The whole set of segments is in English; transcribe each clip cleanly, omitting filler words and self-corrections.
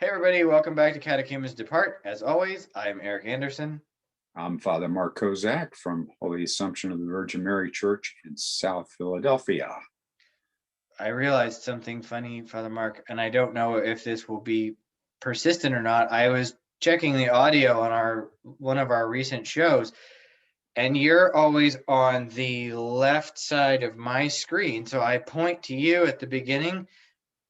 Hey everybody, welcome back to Catechumens Depart. As always, I'm Eric Anderson. I'm Father Mark Kozak from Holy Assumption of the Virgin Mary Church in South Philadelphia. I realized something funny, Father Mark, and I don't know if this will be persistent or not. I was checking the audio on one of our recent shows, and you're always on the left side of my screen. So I point to you at the beginning,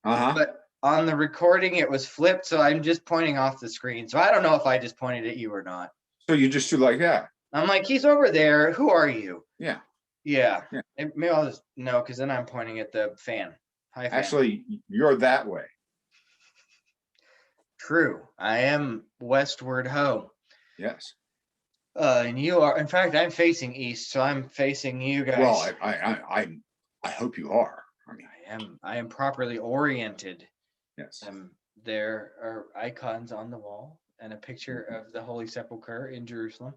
but on the recording it was flipped, so I'm just pointing off the screen. So I don't know if I just pointed at you or not. So you just do like that? I'm like, he's over there. Who are you? Yeah. Yeah. Maybe I'll just no, because then I'm pointing at the fan. Hi, fan. Actually, you're that way. True. I am westward ho. Yes. And you are. In fact, I'm facing east, so I'm facing you guys. Well, I hope you are. I mean, I am properly oriented. Yes. There are icons on the wall and a picture of the Holy Sepulchre in Jerusalem.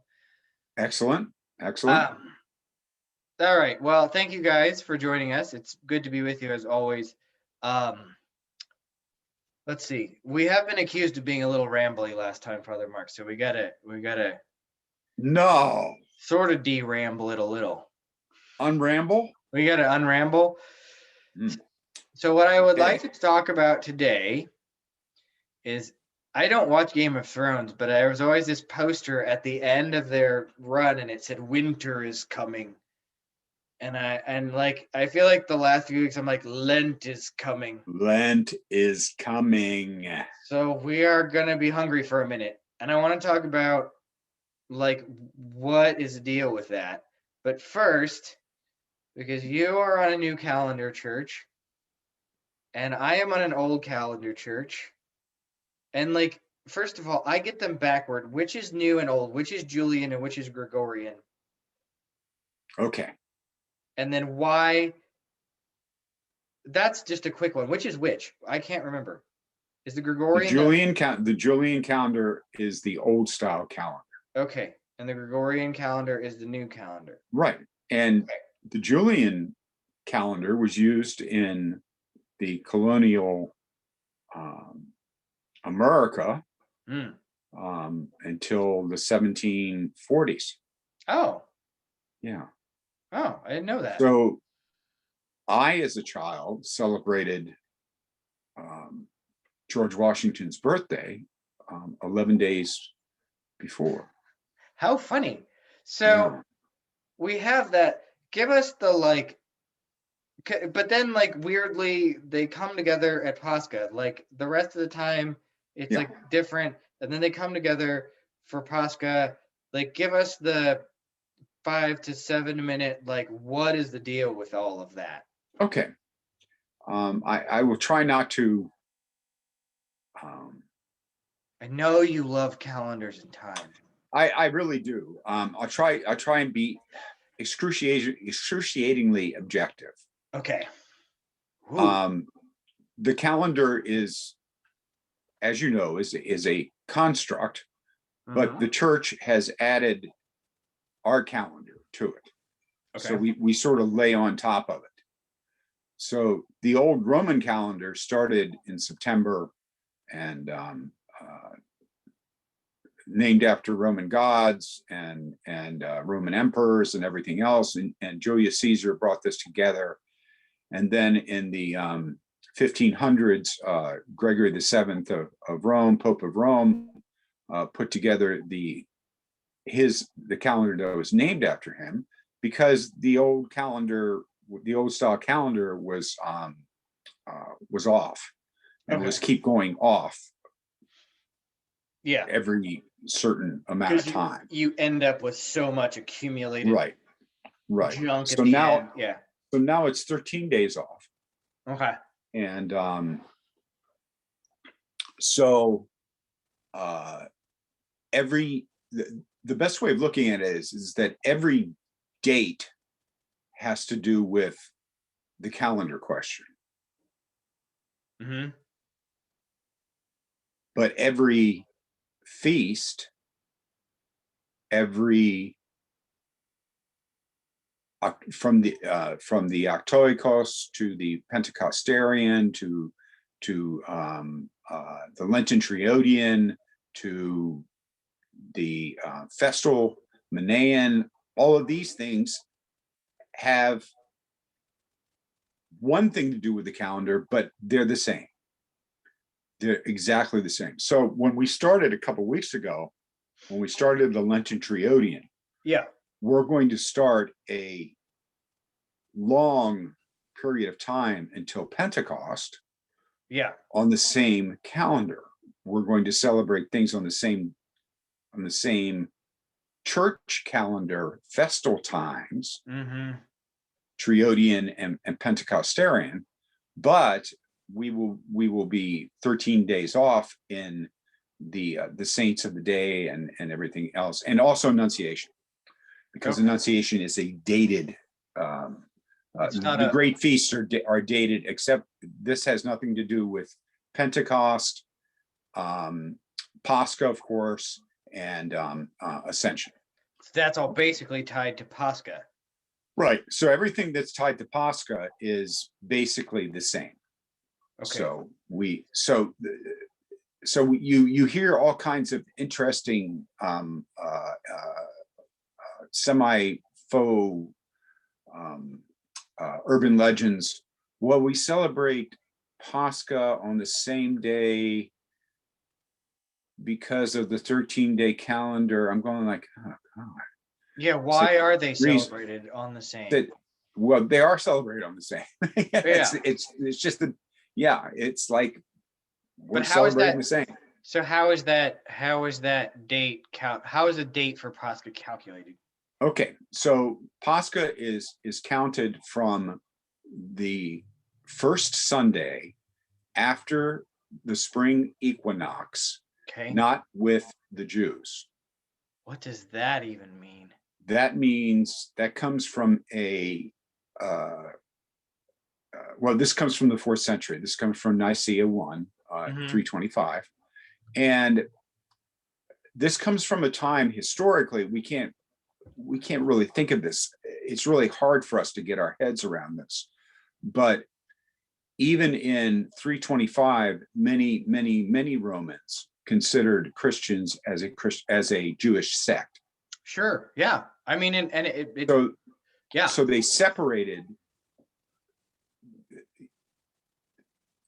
Excellent. All right. Well, thank you guys for joining us. It's good to be with you as always. Let's see. We have been accused of being a little rambly last time, Father Mark. So we gotta no sort of de-ramble it a little. Unramble? We gotta unramble. So what I would like to talk about today is I don't watch Game of Thrones, but there was always this poster at the end of their run, and it said "Winter is coming." And I feel like the last few weeks I'm like, Lent is coming. Lent is coming. So we are gonna be hungry for a minute, and I want to talk about like what is the deal with that. But first, because you are on a new calendar, church, and I am on an old calendar, church, and like first of all, I get them backward. Which is new and old? Which is Julian and which is Gregorian? Okay. And then why? That's just a quick one. Which is which? I can't remember. Is the Gregorian the Julian calendar is the old style calendar. Okay, and the Gregorian calendar is the new calendar. Right, and the Julian calendar was used in the colonial America until the 1740s. Oh. Yeah. Oh, I didn't know that. So I, as a child, celebrated George Washington's birthday 11 days before. How funny. So we have that. Give us the but then weirdly they come together at Pascha. Like the rest of the time it's like different, and then they come together for Pascha. Like give us the 5 to 7 minute what is the deal with all of that? Okay. I will try not to. I know you love calendars and time. I really do. I'll try and be excruciatingly objective. Okay. The calendar is, as you know, is a construct, but the church has added our calendar to it. Okay. So we sort of lay on top of it. So the old Roman calendar started in September and named after Roman gods and Roman emperors and everything else. And Julius Caesar brought this together. And then in the 1500s, Gregory VII of Rome, Pope of Rome, put together the calendar that was named after him, because the old style calendar was off and was keep going off. Yeah. Every certain amount of time. You end up with so much accumulated junk so now, end. So now it's 13 days off. Okay. And so the best way of looking at it is that every date has to do with the calendar question. But every feast, from the Octoikos to the Pentecostarian to the Lenten Triodian, to the festal Manaean. All of these things have one thing to do with the calendar, but they're the same. They're exactly the same. So when we started a couple weeks ago, when we started the Lenten Triodian, Yeah. we're going to start a long period of time until Pentecost. Yeah. On the same calendar. We're going to celebrate things on the same church calendar, festal times, Triodian and Pentecostarian, but we will be 13 days off in the saints of the day and everything else, and also Annunciation, because Annunciation is a dated. The great feasts are dated, except this has nothing to do with Pentecost, Pascha, of course, and Ascension. That's all basically tied to Pascha. Right. So everything that's tied to Pascha is basically the same. Okay. So you hear all kinds of interesting semi-faux urban legends. Well, we celebrate Pascha on the same day because of the 13-day calendar. I'm going like, oh God. Yeah, why are they celebrated on the same? Well, they are celebrated on the same. It's just that, it's like we're celebrating the same. So how is that date how is the date for Pascha calculated? Okay, so Pascha is counted from the first Sunday after the spring equinox, not with the Jews. What does that even mean? That means that comes from this comes from the 4th century. This comes from Nicaea 1, 325. And this comes from a time historically, we can't really think of this. It's really hard for us to get our heads around this. But even in 325, many Romans considered Christians as a Jewish sect. Sure. Yeah. I mean, so they separated.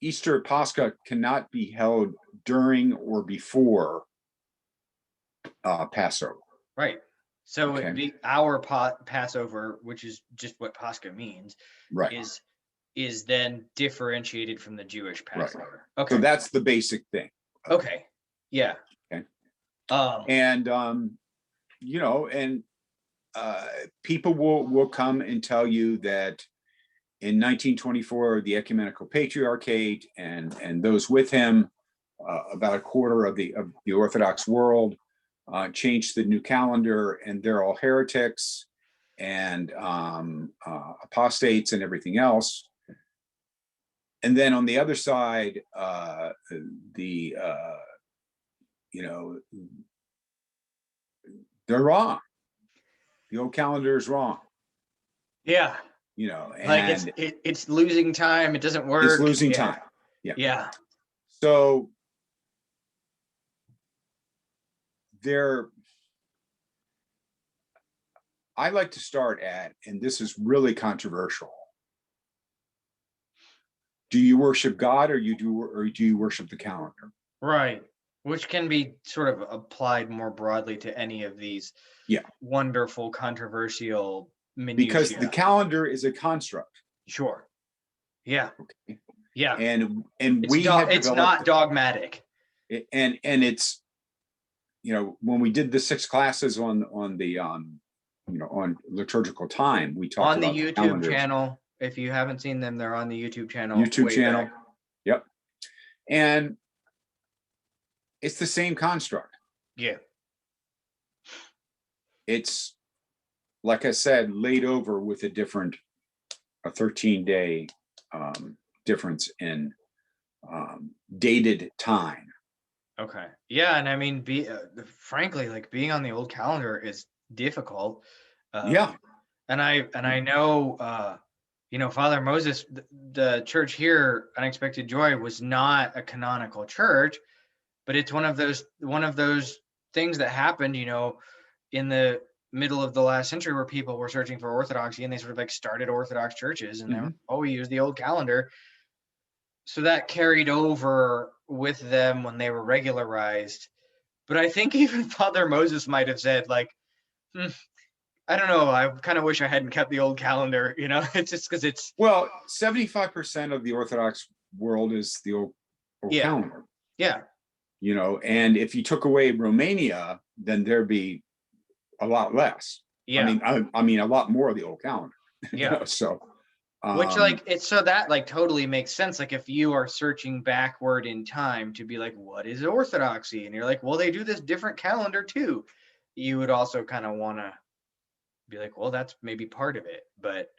Easter, Pascha cannot be held during or before Passover. Right. So our Passover, which is just what Pascha means, right, is then differentiated from the Jewish Passover. Right. Okay. So that's the basic thing. Okay. Yeah. Okay. And people will come and tell you that in 1924, the Ecumenical Patriarchate and those with him, about a quarter of the Orthodox world, changed the new calendar, and they're all heretics and apostates and everything else. And then on the other side, they're wrong. The old calendar is wrong. Yeah. And like it's losing time. It doesn't work. It's losing time. Yeah. So I like to start at, and this is really controversial. Do you worship God or do you worship the calendar? Right. Which can be sort of applied more broadly to any of these wonderful, controversial minutiae. Because the calendar is a construct. Sure. Yeah. Okay. Yeah. And it's not dogmatic. And it's, when we did the 6 classes on the on liturgical time, we talked about the YouTube channel. If you haven't seen them, they're on the YouTube channel. Back. Yep. And it's the same construct. Yeah. It's, like I said, laid over with a 13-day difference in dated time. Okay. Yeah, and I mean, frankly, like being on the old calendar is difficult. And I know, Father Moses, the church here, Unexpected Joy, was not a canonical church, but it's one of those things that happened, in the middle of the last century, where people were searching for orthodoxy, and they sort of like started Orthodox churches, and they were, we use the old calendar. So that carried over with them when they were regularized. But I think even Father Moses might have said, like, I don't know, I kind of wish I hadn't kept the old calendar, it's just because it's. Well, 75% of the Orthodox world is the old calendar. Yeah. And if you took away Romania, then there'd be a lot less. Yeah. I mean, a lot more of the old calendar. Yeah. So. Which, like, it's so that, like, totally makes sense. Like, if you are searching backward in time to be like, what is Orthodoxy? And you're like, well, they do this different calendar too. You would also kind of want to be like, well, that's maybe part of it. But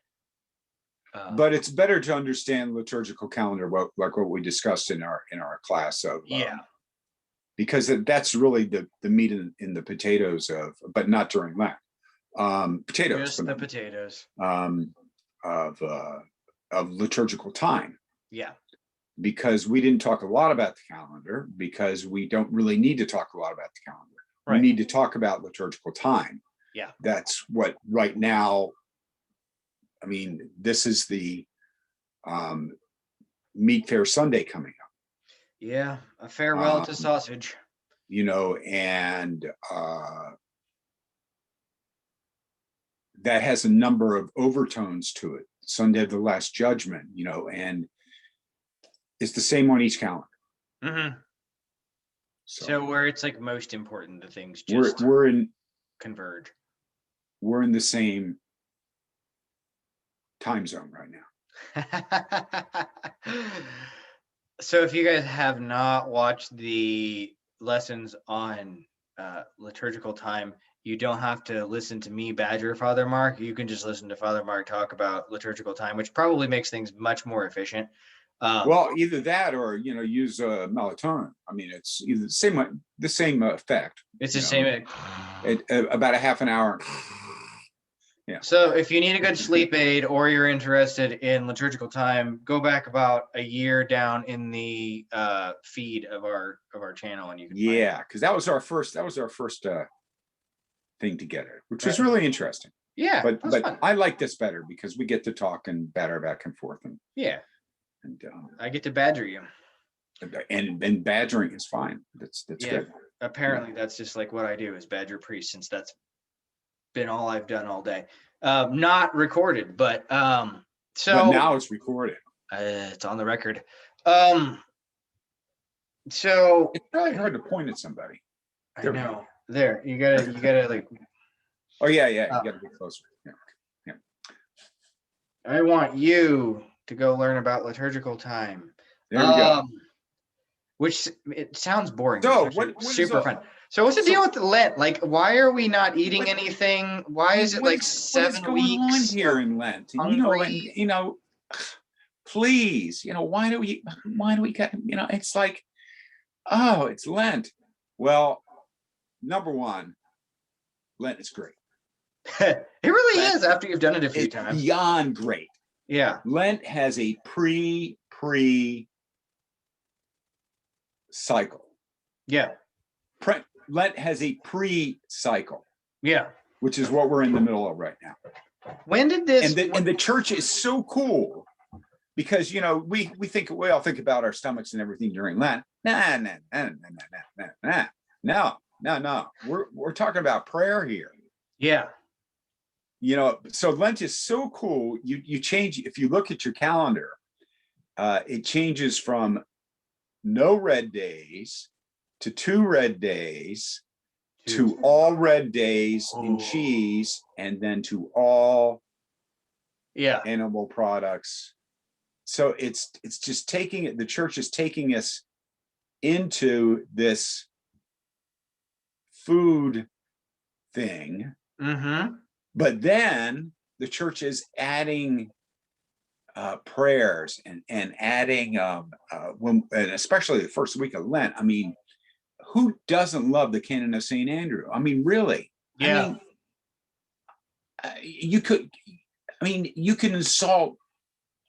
it's better to understand liturgical calendar, like what we discussed in our class of. Because that's really the meat in the potatoes of, but not during Lent. Potatoes. Just the potatoes. Of liturgical time. Yeah. Because we didn't talk a lot about the calendar, because we don't really need to talk a lot about the calendar. Right. We need to talk about liturgical time. Yeah. That's what right now, I mean, this is the Meat Fair Sunday coming up. Yeah. A farewell to sausage. And that has a number of overtones to it. Sunday of the Last Judgment, and it's the same on each calendar. Mm-hmm. So where it's like most important, the things just we're in converge. We're in the same time zone right now. So if you guys have not watched the lessons on liturgical time, you don't have to listen to me badger Father Mark. You can just listen to Father Mark talk about liturgical time, which probably makes things much more efficient. Well, either that or use melatonin. I mean, it's either the same effect. It's the same. About a half an hour. Yeah. So if you need a good sleep aid, or you're interested in liturgical time, go back about a year down in the feed of our channel, and you can. Yeah, because that was our first thing together, which was really interesting. Yeah, but fun. I like this better because we get to talk and batter back and forth, and I get to badger you, and badgering is fine. That's good. Apparently, that's just like what I do is badger priest, since that's been all I've done all day. Not recorded, but But now it's recorded. It's on the record. So it's really hard to point at somebody. I know. There, you gotta like. Oh yeah, you gotta be closer. Yeah. I want you to go learn about liturgical time. There we go. Which it sounds boring. So what super fun. So what's the deal with the Lent? Like, why are we not eating anything? Why is it like 7 weeks? What is going on here in Lent? Please, why do we get, it's like, oh, it's Lent. Well, number one, Lent is great. It really is, after you've done it a few times. Beyond great. Yeah. Lent has a pre cycle. Yeah. Lent has a pre-cycle. Yeah. Which is what we're in the middle of right now. When did this? And the church is so cool because we all think about our stomachs and everything during Lent. No. We're talking about prayer here. Yeah. So Lent is so cool. You change, if you look at your calendar, it changes from no red days to 2 red days to all red days in cheese, and then to all animal products. So it's just the church is taking us into this food thing. Mm-hmm. But then the church is adding prayers and adding and especially the first week of Lent. I mean, who doesn't love the Canon of St. Andrew? I mean, really? Yeah. You can insult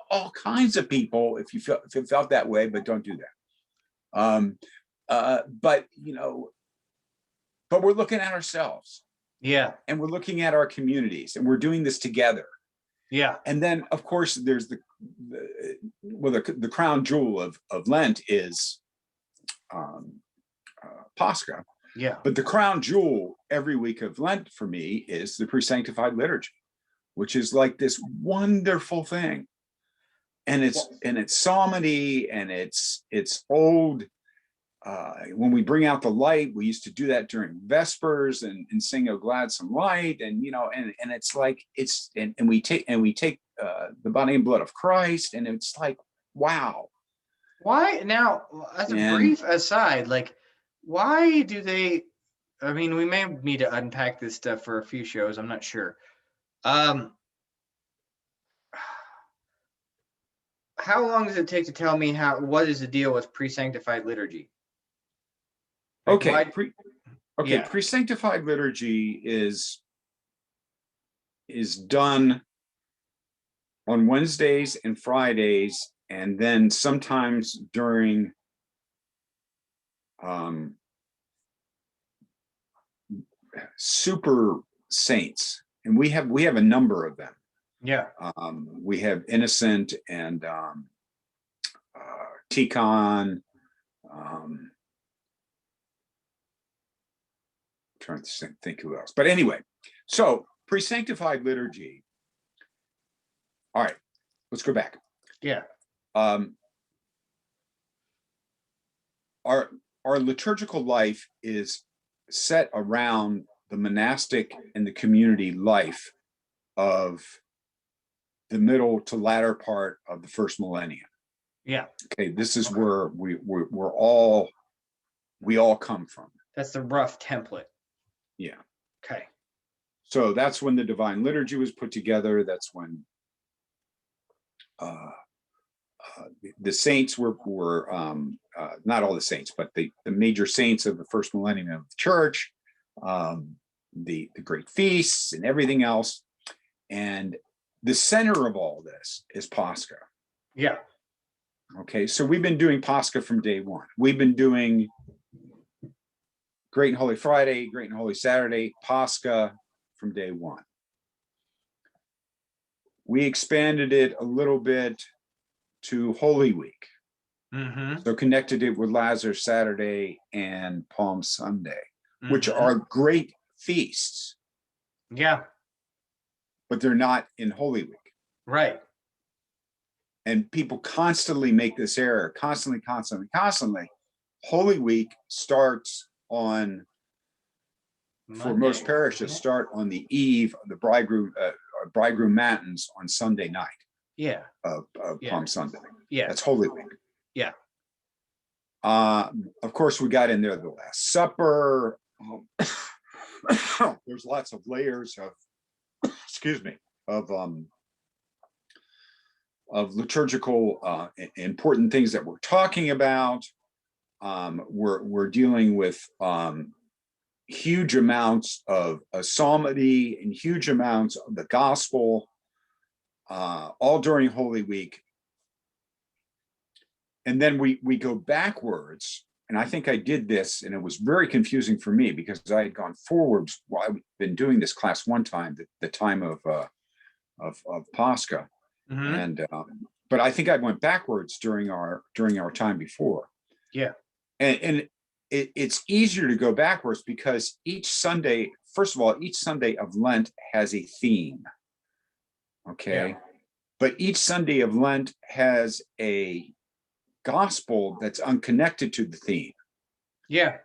all kinds of people if you felt that way, but don't do that. But but we're looking at ourselves. Yeah. And we're looking at our communities, and we're doing this together. Yeah. And then, of course, there's the crown jewel of Lent is Pascha. Yeah. But the crown jewel every week of Lent for me is the pre-sanctified liturgy, which is like this wonderful thing. And it's psalmody, and it's old. When we bring out the light, we used to do that during Vespers and sing "O Gladsome Light," and and it's like and we take the body and blood of Christ, and it's like, wow. Why now? As a brief aside, like, why do they? I mean, we may need to unpack this stuff for a few shows. I'm not sure. How long does it take to tell me what is the deal with pre-sanctified liturgy? Like, okay. Pre-sanctified liturgy is done on Wednesdays and Fridays, and then sometimes during super saints, and we have a number of them. Yeah. We have Innocent and Tikhon. Trying to think who else, but anyway, so pre-sanctified liturgy. All right, let's go back. Yeah. Our liturgical life is set around the monastic and the community life of the middle to latter part of the first millennium. Yeah. Okay, this is where we all come from. That's the rough template. Yeah. Okay. So that's when the Divine Liturgy was put together. That's when the saints were not all the saints, but the major saints of the first millennium of the church, the great feasts and everything else. And the center of all this is Pascha. Yeah. Okay, so we've been doing Pascha from day one. We've been doing Great and Holy Friday, Great and Holy Saturday, Pascha from day one. We expanded it a little bit to Holy Week. Mm-hmm. So connected it with Lazarus Saturday and Palm Sunday, which are great feasts. Yeah. But they're not in Holy Week. Right. And people constantly make this error, constantly. Holy Week starts on, Monday, for most parishes, start on the eve of the bridegroom matins on Sunday night. Yeah. Of Palm Sunday. Yeah. That's Holy Week. Yeah. Of course, we got in there the Last Supper. There's lots of layers of, of liturgical important things that we're talking about. We're dealing with huge amounts of a psalmody and huge amounts of the gospel, all during Holy Week. And then we go backwards, and I think I did this, and it was very confusing for me because I had gone forwards. Well, I've been doing this class one time, the time of Pascha, and but I think I went backwards during our time before. Yeah, and it's easier to go backwards because each Sunday, first of all, each Sunday of Lent has a theme. Okay, yeah. But each Sunday of Lent has a gospel that's unconnected to the theme. Yeah.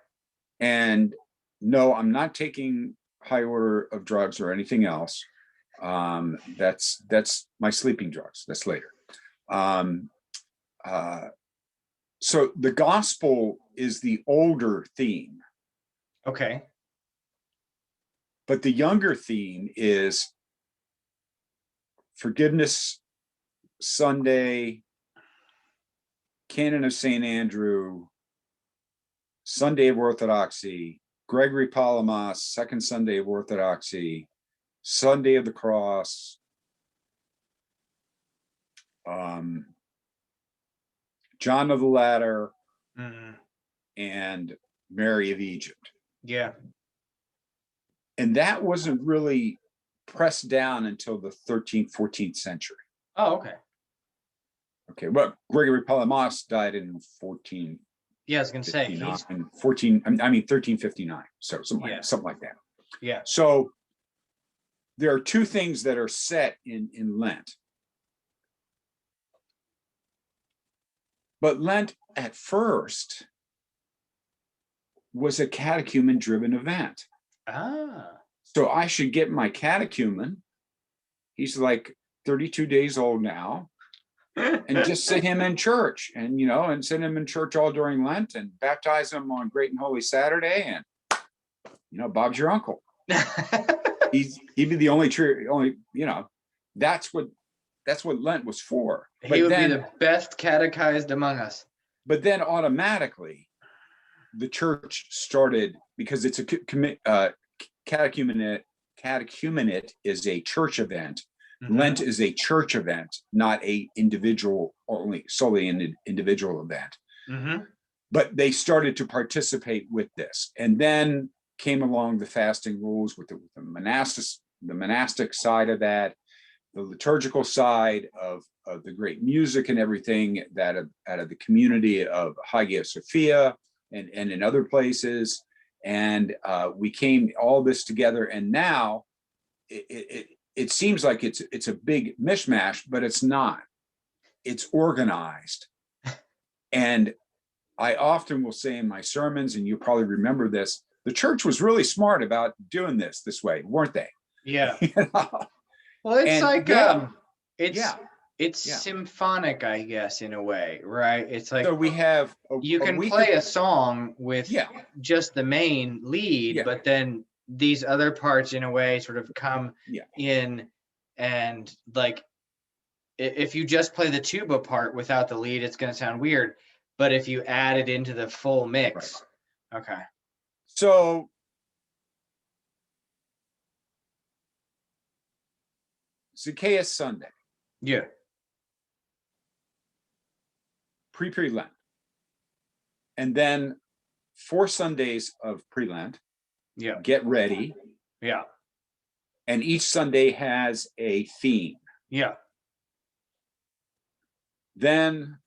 And no, I'm not taking high order of drugs or anything else. That's my sleeping drugs. That's later. So the gospel is the older theme. Okay. But the younger theme is Forgiveness Sunday, Canon of St. Andrew, Sunday of Orthodoxy, Gregory Palamas, Second Sunday of Orthodoxy, Sunday of the Cross, John of the Ladder, Mhm. and Mary of Egypt. Yeah. And that wasn't really pressed down until the 13th, 14th century. Oh, okay. Okay, well, Gregory Palamas died in 1459, Yeah, I was gonna say he's 1359. So something yeah. like that. Yeah. So there are two things that are set in Lent. But Lent at first was a catechumen-driven event. Ah. So I should get my catechumen. He's like 32 days old now. And just sit him in church and send him in church all during Lent and baptize him on Great and Holy Saturday. And, Bob's your uncle. He'd be the only, that's what Lent was for. He would be the best catechized among us. But then automatically the church started, because it's a catechumenate is a church event. Mm-hmm. Lent is a church event, not a solely an individual event. Mm-hmm. But they started to participate with this, and then came along the fasting rules with the monastic side of that, the liturgical side of the great music and everything that out of the community of Hagia Sophia and in other places, and we came all this together, and now it seems like it's a big mishmash, but it's not. It's organized. And I often will say in my sermons, and you probably remember this, the church was really smart about doing this way, weren't they? Yeah. Well, it's it's symphonic, I guess, in a way, right? It's like, so we have you can play a song with just the main lead, but then these other parts in a way sort of come in, and like if you just play the tuba part without the lead, it's going to sound weird, but if you add it into the full mix. Okay. So Zacchaeus Sunday. Yeah. Pre-Lent. And then 4 Sundays of pre-Lent. Yeah. Get ready. Yeah. And each Sunday has a theme. Yeah. Then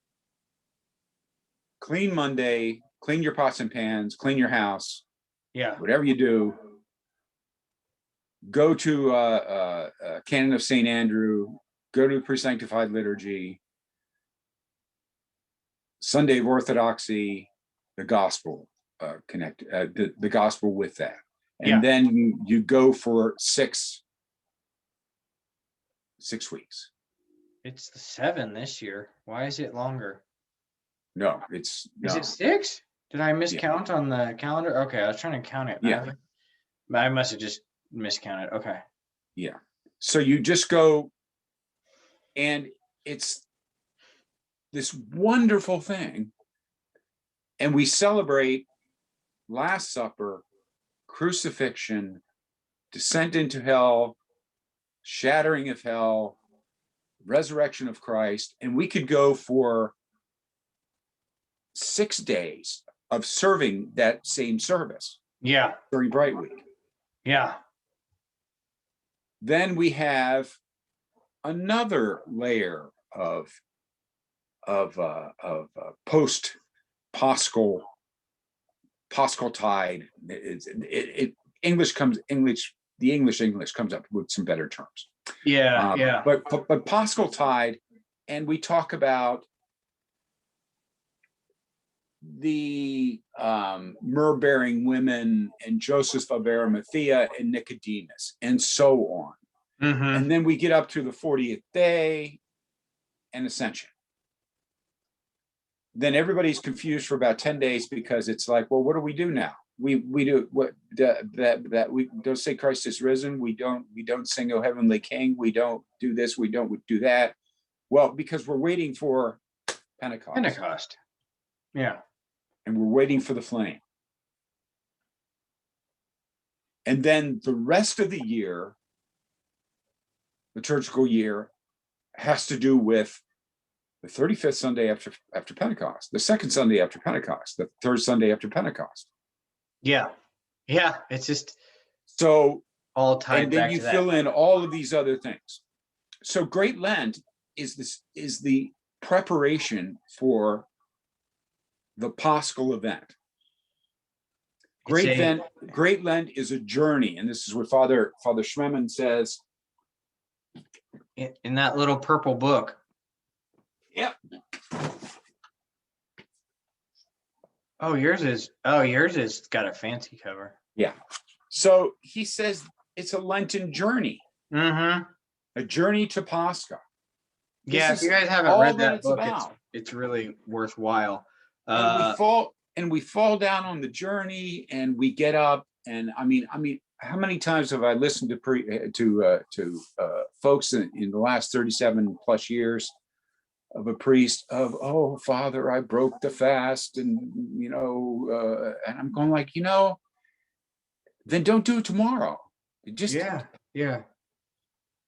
clean Monday, clean your pots and pans, clean your house. Yeah. Whatever you do, go to Canon of St. Andrew, go to the pre-sanctified liturgy, Sunday of Orthodoxy, the gospel, the gospel with that. And then you go for 6 weeks. It's the 7 this year. Why is it longer? No, is it 6? Did I miscount on the calendar? Okay, I was trying to count it. Yeah. I must have just miscounted. Okay. Yeah. So you just go, and it's this wonderful thing. And we celebrate Last Supper, crucifixion, descent into hell, shattering of hell, resurrection of Christ. And we could go for 6 days of serving that same service. Yeah. During Bright Week. Yeah. Then we have another layer of post Paschal tide. The English comes up with some better terms. Yeah. But Paschal tide, and we talk about the myrrh-bearing women and Joseph of Arimathea and Nicodemus and so on. Mm-hmm. And then we get up to the 40th day and Ascension. Then everybody's confused for about 10 days because it's like, well, what do we do now? We do what that we don't say Christ is risen. We don't sing O Heavenly King. We don't do this. We don't do that. Well, because we're waiting for Pentecost. Yeah. And we're waiting for the flame. And then the rest of the year, liturgical year, has to do with the 35th Sunday after Pentecost, the second Sunday after Pentecost, the third Sunday after Pentecost. Yeah. Yeah. It's just So, all tied and then back you to that. fill in all of these other things. So Great Lent is the preparation for the Paschal event. Great Lent is a journey, and this is what Father Schmemann says in that little purple book. Yep. Yours is got a fancy cover. Yeah. So he says it's a Lenten journey. Mm-hmm. A journey to Pascha. Yeah, if you guys haven't read that book, it's really worthwhile. And we fall down on the journey, and we get up. And I mean, how many times have I listened to folks in the last 37 plus years of a priest of, oh, Father, I broke the fast, and and I'm going like, then don't do it tomorrow. Just yeah.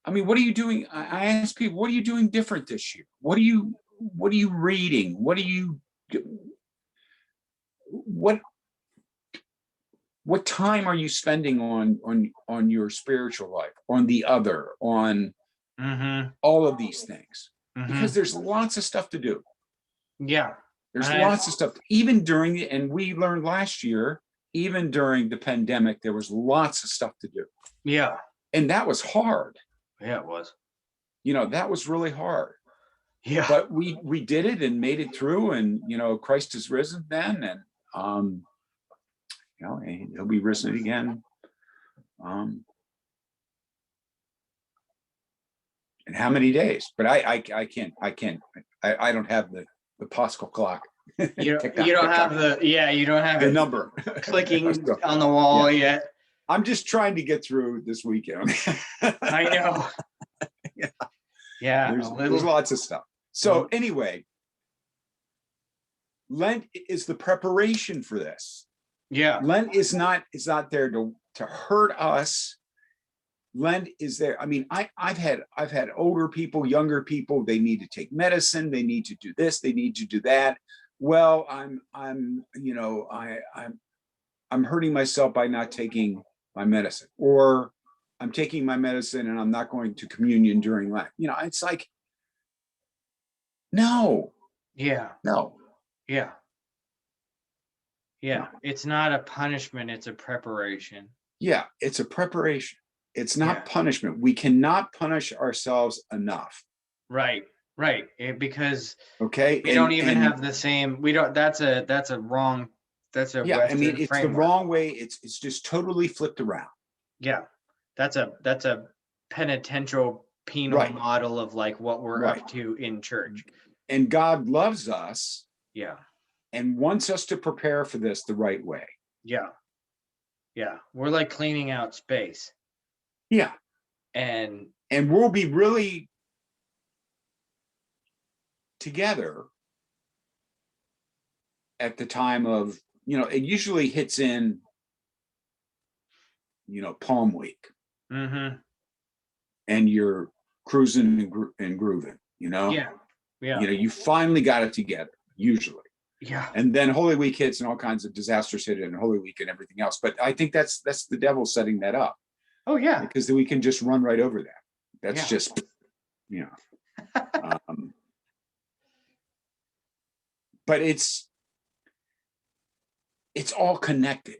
I mean, what are you doing? I ask people, what are you doing different this year? What are you reading? What time are you spending on your spiritual life, on the other, on all of these things? Because there's lots of stuff to do. Yeah. There's lots of stuff, even during and we learned last year, even during the pandemic, there was lots of stuff to do. Yeah. And that was hard. Yeah, it was. That was really hard. Yeah. But we did it and made it through, and Christ is risen then, and he'll be risen again. And how many days? But I don't have the Paschal clock. You don't have the number clicking on the wall yet. I'm just trying to get through this weekend. I know. Yeah. There's lots of stuff. So anyway, Lent is the preparation for this. Yeah. Lent is not there to hurt us. Lent is there. I mean, I've had older people, younger people, they need to take medicine, they need to do this, they need to do that. Well, I'm hurting myself by not taking my medicine, or I'm taking my medicine and I'm not going to communion during Lent. It's like, no. Yeah. No. Yeah. Yeah. It's not a punishment, it's a preparation. Yeah, it's a preparation. It's not punishment. We cannot punish ourselves enough. Right. Because we don't even have the same, that's a wrong, that's a Western it's framework. The wrong way. It's just totally flipped around. Yeah. That's a penitential penal model of like what we're up to in church. And God loves us. Yeah. And wants us to prepare for this the right way. Yeah. Yeah. We're like cleaning out space. Yeah. And we'll be really together at the time of, it usually hits in, Palm Week. Mm-hmm. And you're cruising and grooving, Yeah. You finally got it together, usually. Yeah. And then Holy Week hits and all kinds of disasters hit in Holy Week and everything else. But I think that's the devil setting that up. Oh, yeah. Because then we can just run right over that. That's just, but it's all connected.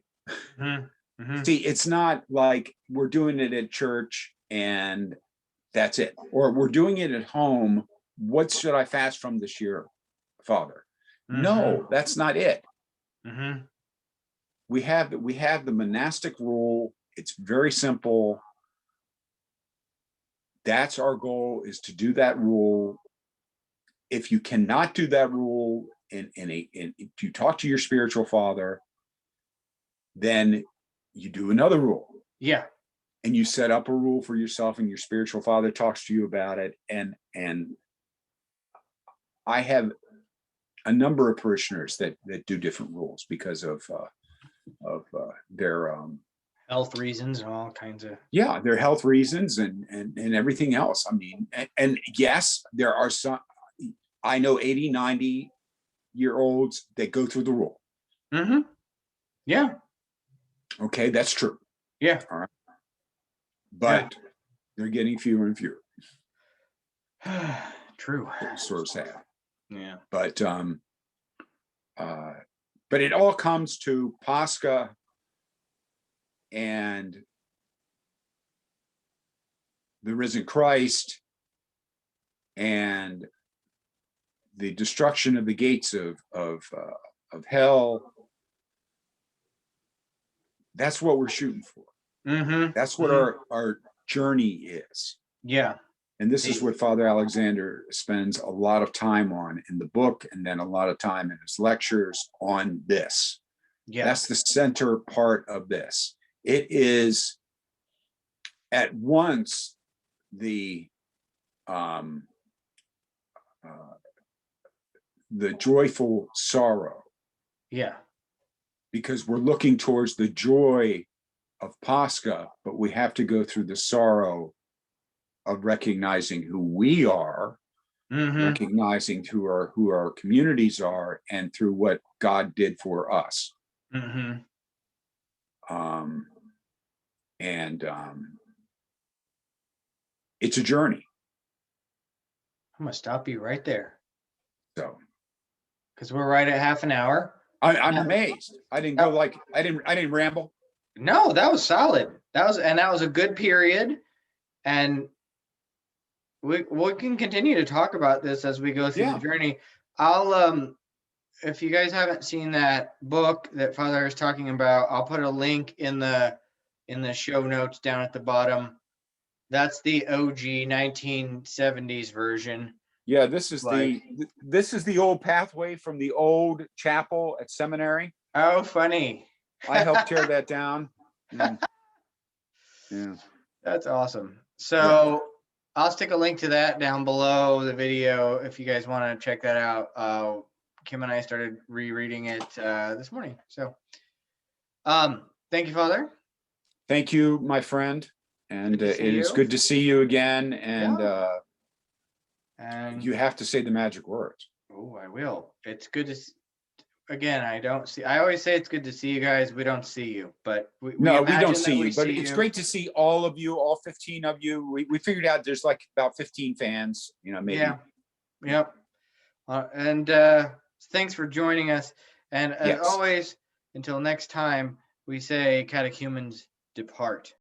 Mm-hmm. See, it's not like we're doing it at church and that's it. Or we're doing it at home. What should I fast from this year, Father? Mm-hmm. No, that's not it. Mm-hmm. We have the monastic rule. It's very simple. That's our goal, is to do that rule. If you cannot do that rule and you talk to your spiritual father, then you do another rule. Yeah. And you set up a rule for yourself, and your spiritual father talks to you about it. And I have a number of parishioners that do different rules because of their health reasons and all kinds of their health reasons and everything else. I mean, and yes, there are some, I know 80, 90-year-olds that go through the rule. Mm-hmm. Yeah. Okay, that's true. Yeah. All right. But they're getting fewer and fewer. True. Sort of sad. Yeah. But it all comes to Pascha and the risen Christ and the destruction of the gates of hell. That's what we're shooting for. Mm-hmm. That's what our journey is. Yeah. And this is what Father Alexander spends a lot of time on in the book, and then a lot of time in his lectures on this. Yeah. That's the center part of this. It is at once the joyful sorrow. Yeah. Because we're looking towards the joy of Pascha, but we have to go through the sorrow of recognizing who we are, recognizing who our communities are, and through what God did for us. It's a journey. I'm gonna stop you right there. So, because we're right at half an hour. I'm amazed. I didn't go I didn't ramble. No, that was solid. That was a good period, and we can continue to talk about this as we go through the journey. I'll if you guys haven't seen that book that Father is talking about, I'll put a link in the show notes down at the bottom. That's the OG 1970s version. Yeah, this is the old pathway from the old chapel at seminary. Oh, funny. I helped tear that down. Yeah. That's awesome. So I'll stick a link to that down below the video if you guys want to check that out. Kim and I started rereading it this morning. So thank you, Father. Thank you, my friend. And it is good to see you again. And you have to say the magic words. Oh, I will. It's good to again, I always say it's good to see you guys. We don't see you, but we don't see you, but it's great to see all of you, all 15 of you. We figured out there's like about 15 fans, maybe. Yeah. Yep. And thanks for joining us. And as always, until next time, we say catechumens depart.